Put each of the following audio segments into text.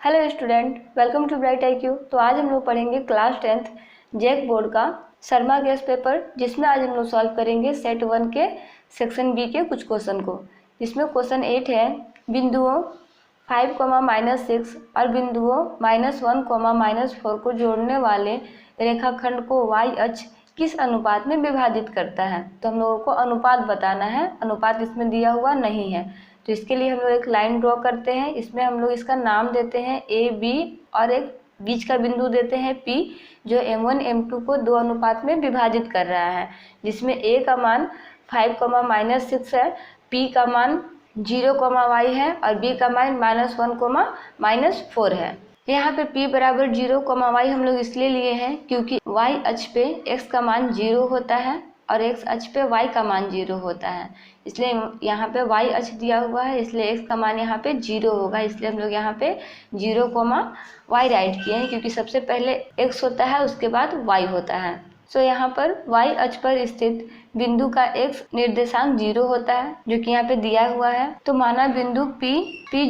Hello student, welcome to bright IQ। तो आज हम लोग पढ़ेंगे क्लास 10th जैक बोर्ड का शर्मा गैस पेपर, जिसमें आज हम लोग सॉल्व करेंगे सेट 1 के सेक्शन बी के कुछ क्वेश्चन को। जिसमें क्वेश्चन 8 है, बिंदुओं 5, -6 और बिंदुओं -1, -4 को जोड़ने वाले रेखाखंड को y अक्ष किस अनुपात में विभाजित करता है। तो हम लोगों को अनुपात बताना है, अनुपात इसमें दिया हुआ नहीं है। तो इसके लिए हम लोग एक लाइन ड्रॉ करते हैं। इसमें हम लोग इसका नाम देते हैं A, B और एक बीच का बिंदु देते हैं P, जो M1 M2 को 2 अनुपात में विभाजित कर रहा है। जिसमें A का मान 5, -6 है, P का मान 0, y है और B का मान -1, -4 है। यहाँ पे P बराबर 0, y हम लोग इसलिए लिए हैं क्योंकि y अक्ष पे x का मान 0 होता है और x अक्ष पे y का मान 0 होता है। इसलिए यहाँ पे y अक्ष दिया हुआ है, इसलिए x का मान यहाँ पे 0 होगा। इसलिए हम लोग यहाँ पे 0, y राइट किए हैं, क्योंकि सबसे पहले x होता है, उसके बाद y होता है। सो यहाँ पर y अक्ष पर स्थित बिंदु का x निर्देशांक 0 होता है, जो कि यहाँ पे दिया हुआ है। तो माना बिंदु P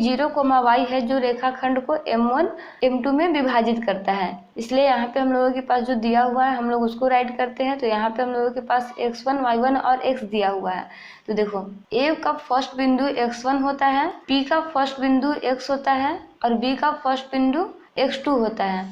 0, y है, जो रेखाखंड को M1 M2 में विभाजित करता है। इसलिए यहाँ पे हम लोगों के पास जो दिया हुआ है हम लोग उसको राइट करते हैं। तो यहाँ पे हम लोगों के पास x1, y1 और x दिया हुआ है। तो देखो, A का फर्स्ट बिंदु x1 होता है, P का फर्स्ट बिंदु x होता है और B का फर्स्ट बिंदु x2 होता है।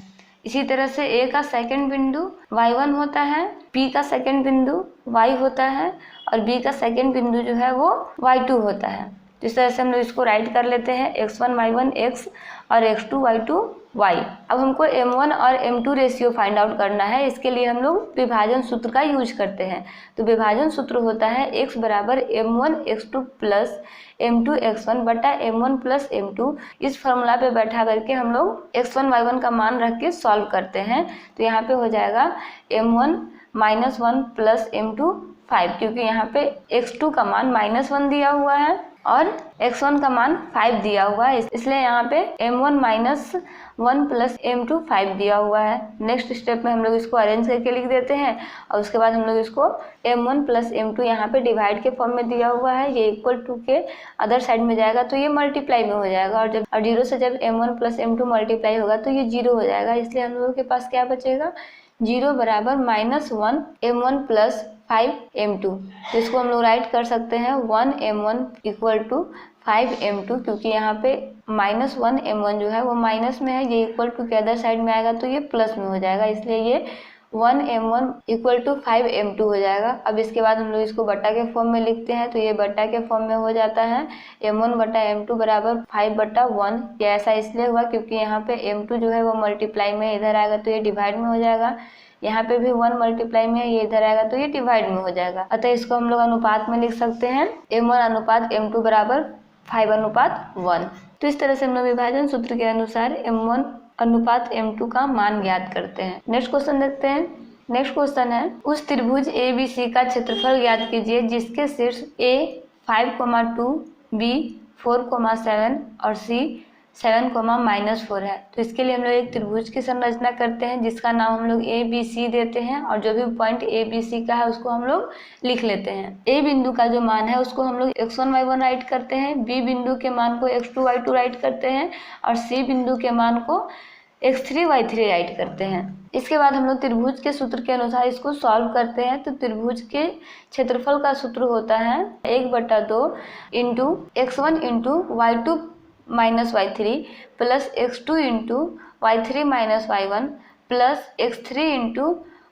इसी तरह से A का सेकंड बिंदु y1 होता है, P का सेकंड बिंदु y होता है और B का सेकंड बिंदु जो है वो y2 होता है। तो इस तरह से हम लोग इसको राइट कर लेते हैं, x1 y1 x और x2 y2 y। अब हमको M1 और M2 रेशियो फाइंड आउट करना है। इसके लिए हम लोग विभाजन सूत्र का यूज करते हैं। तो विभाजन सूत्र होता है x बराबर M1 x2 plus M2 x1 बटा M1 प्लस M2। इस फॉर्मूला पे बैठा करके हम लोग x1 y1 का मान रख के सॉल्व करते हैं। तो यहाँ पे हो जाएगा M1 -1 प्लस M2 5, क्योंकि यहाँ पे x2 का मान -1 दिया हुआ है और x1 का मान 5 दिया हुआ है, इसलिए यहाँ पे M1 -1 प्लस M2 5 दिया हुआ है। नेक्स्ट स्टेप में हम लोग इसको अरेंज करके लिख देते हैं और उसके बाद हम लोग इसको M1 प्लस M2 यहाँ पे डिवाइड के फॉर्म में दिया हुआ है, ये इक्वल टू के अदर साइड में जाएगा तो ये मल्टीप्लाई में हो जाएगा, और 0 से जब M1 प्लस M2 मल्टीप्लाई होगा तो ये 0 हो जाएगा। इसलिए हम लोगों के पास क्या बचेगा, 0 बराबर -1 M1 प्लस 5 M2। तो इसको हम लोग राइट कर सकते हैं 1 M1 इक्वल टू 5 M2, क्योंकि यहाँ पे -1 M1 जो है वो माइनस में है, ये इक्वल टू के अदर साइड में आएगा तो ये प्लस में हो जाएगा। इसलिए ये 1 M1 इक्वल टू 5 M2 हो जाएगा। अब इसके बाद हम लोग इसको बट्टा के फॉर्म में लिखते हैं। तो ये बट्टा के फॉर्म में हो जाता है M1 बटा M2 बराबर 5 बटा 1। ये ऐसा इसलिए हुआ क्योंकि यहाँ पे M2 जो है वो मल्टीप्लाई में इधर आएगा तो ये डिवाइड में हो जाएगा। यहाँ पे भी 1 मल्टीप्लाई में है, ये इधर आएगा तो ये डिवाइड में हो जाएगा। अतः इसको हम लोग अनुपात में लिख सकते हैं M1 अनुपात M2 बराबर 5 अनुपात 1। तो इस तरह से हम लोग विभाजन सूत्र के अनुसार M1 अनुपात M2 का मान ज्ञात करते हैं। नेक्स्ट क्वेश्चन देखते हैं। नेक्स्ट क्वेश्चन है, उस त्रिभुज ABC का क्षेत्रफल ज्ञात कीजिए जिसके शीर्ष A 5,2, B 4,7 और C 7,-4 है। तो इसके लिए हम लोग एक त्रिभुज की संरचना करते हैं जिसका नाम हम लोग ABC देते हैं, और जो भी पॉइंट ABC का है उसको हम लोग लिख लेते हैं। A बिंदु का जो मान है उसको हम लोग x1 y1 राइट करते हैं, B बिंदु के मान को x2 y2 राइट करते हैं और C बिंदु के मान को x3 y3 राइट करते हैं। इसके बाद हम लोग त्रिभुज के सूत्र के अनुसार इसको सॉल्व करते हैं। तो त्रिभुज के क्षेत्रफल का सूत्र होता है 1/2 into x1 into y2 minus y3 plus x2 into y3 minus y1 plus x3 into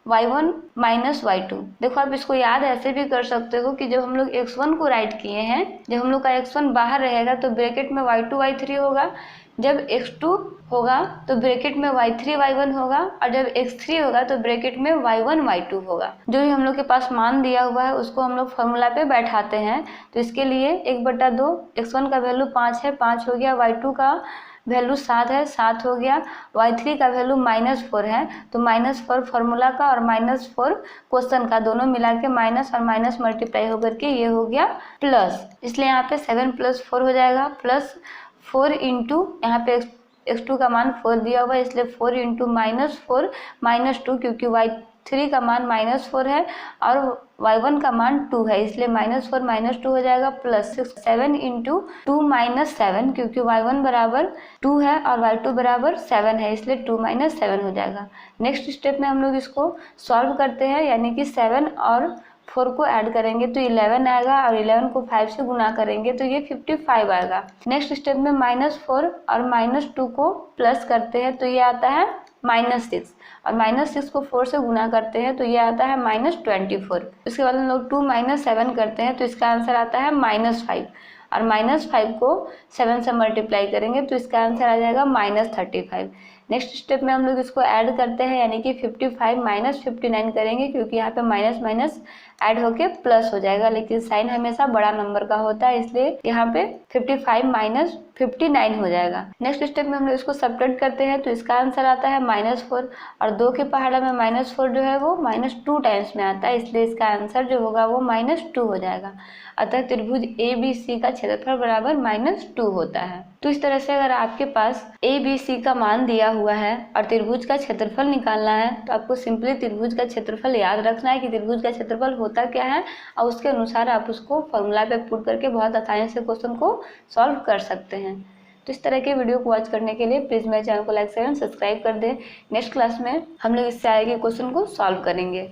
y1 minus y2। देखो, आप इसको याद ऐसे भी कर सकते हो कि जब हम लोग x1 को राइट किए हैं, जब हम लोग का x1 बाहर रहेगा तो ब्रैकेट में y2 y3 होगा, जब x2 होगा तो ब्रैकेट में y3 y1 होगा, और जब x3 होगा तो ब्रैकेट में y1 y2 होगा। जो भी हम लोग के पास मान दिया हुआ है उसको हम लोग फॉर्मूला पे बैठाते हैं। तो इसके लिए 1/2, x1 का वैल्यू 5 है, 5 हो गया, y2 का वैल्यू 7 है, 7 हो गया, y3 का वैल्यू -4 है। तो -4 फॉर्मूला का और -4 क्वेश्चन का दोनों मिला के माइनस और माइनस मल्टीप्लाई होकर के ये हो गया प्लस। इसलिए यहाँ पे 7 + 4 हो जाएगा, प्लस 4 इंटू यहाँ पे x2 का मान 4 दिया हुआ है, इसलिए 4 इंटू -4 -2, क्योंकि y3 का मान -4 है और y1 का मान 2 है, इसलिए -4 -2 हो जाएगा, प्लस 7 इंटू 2 - 7, क्योंकि y1 बराबर 2 है और y2 बराबर 7 है, इसलिए 2 - 7 हो जाएगा। नेक्स्ट स्टेप में हम लोग इसको सॉल्व करते हैं, यानी कि 7 और 4 को ऐड करेंगे तो 11 आएगा, और 11 को 5 से गुना करेंगे तो ये 55 आएगा। नेक्स्ट स्टेप में -4 और -2 को प्लस करते हैं तो ये आता है -6, और -6 को 4 से गुना करते हैं तो ये आता है -24। उसके बाद हम लोग 2 - 7 करते हैं तो इसका आंसर आता है -5, और -5 को 7 से मल्टीप्लाई करेंगे तो इसका आंसर आ जाएगा -35। नेक्स्ट स्टेप में हम लोग इसको ऐड करते हैं, यानी कि 55 - 59 करेंगे, क्योंकि यहाँ पे माइनस माइनस ऐड होके प्लस हो जाएगा, लेकिन साइन हमेशा बड़ा नंबर का होता है, इसलिए यहाँ पे 55 - 59 हो जाएगा। नेक्स्ट स्टेप में हम लोग इसको सब्ट्रैक्ट करते हैं तो इसका आंसर आता है -4, और 2 के पहाड़ा में -4 जो है वो -2 टाइम्स में आता है, इसलिए इसका आंसर जो होगा वो -2 हो जाएगा। अतः त्रिभुज ABC का क्षेत्रफल बराबर -2 होता है। तो इस तरह से अगर आपके पास ABC का मान दिया हुआ है और त्रिभुज का क्षेत्रफल निकालना है तो आपको सिंपली त्रिभुज का क्षेत्रफल याद रखना है कि त्रिभुज का क्षेत्रफल होता क्या है, और उसके अनुसार आप उसको फॉर्मूला पे पुट करके बहुत आसानी से क्वेश्चन को सॉल्व कर सकते हैं। तो इस तरह के वीडियो को वॉच करने के लिए प्लीज़ मेरे चैनल को लाइक शेयर एंड सब्सक्राइब कर दें। नेक्स्ट क्लास में हम लोग इससे आगे के क्वेश्चन को सॉल्व करेंगे।